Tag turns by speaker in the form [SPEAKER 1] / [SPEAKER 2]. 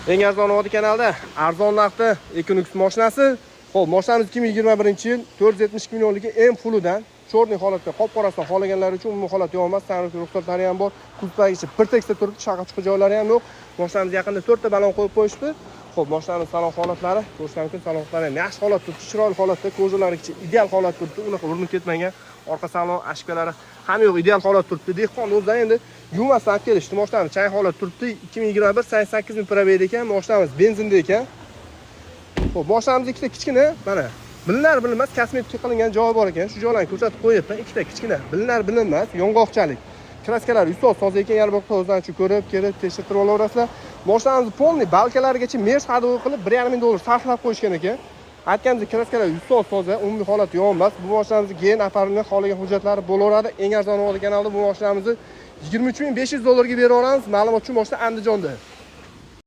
[SPEAKER 1] Eng arzon Vodiy kanalida arzon narxda Equinox mashinasi. Xo'p, mashinamiz 2021-yil 472 millionligi M fullidan chorniy holatda, qop qorasidan xolaganlar uchun umumiy holat yo'q emas, ta'mirlash ruxsatlari ham bor. Kuzdagicha bir tekisda turibdi, shaqa-chuqa joylari ham yo'q. Mashinamiz yaqinda 4 ta balon qo'yib qo'yishdi. Xo'p, mashinamiz salon holatlari, ko'rishlar mumkin, salonlari ham yaxshi holatda turibdi, chiroyli holatda, ko'zalarigacha ideal holatda turibdi. Unaqa urinib ketmagan. Orqa salon ashkalari ham yo'q, ideal holatda turibdi. Dehqon o'zidan endi yuvmasdan olib kelishdi. Mashinamiz chang holatda turibdi. 2021 88 ming probega ekan, mashinamiz benzinda ekan. Xo'p, mashinamiz ikkita kichkina, mana bilinar-bilinmas kosmetika qilingan joyi bor ekan. Shu joylarni ko'rsatib qo'yapman. Ikkita kichkina, bilinar-bilinmas yong'oqchalik. Kraskalar ustoz ekan, yarboqda o'zdan shu ko'rib, kelib, tekshirtirib olasizlar. Mashinamiz polniy balkalarigacha mesh hadovul qilib 1,5 ming dollar sarflab qo'yishgan ekan. Aytganimizdek, kraskalar ustoz, umumiy holati yo'q emas. Bu mashinamizga keyin aparilgan qolgan hujjatlari bo'laveradi. Eng arzon Vodiy kanalida bu mashinamizni 23 ming 500 dollarga beraveramiz. Ma'lumot uchun mashina Andijonda.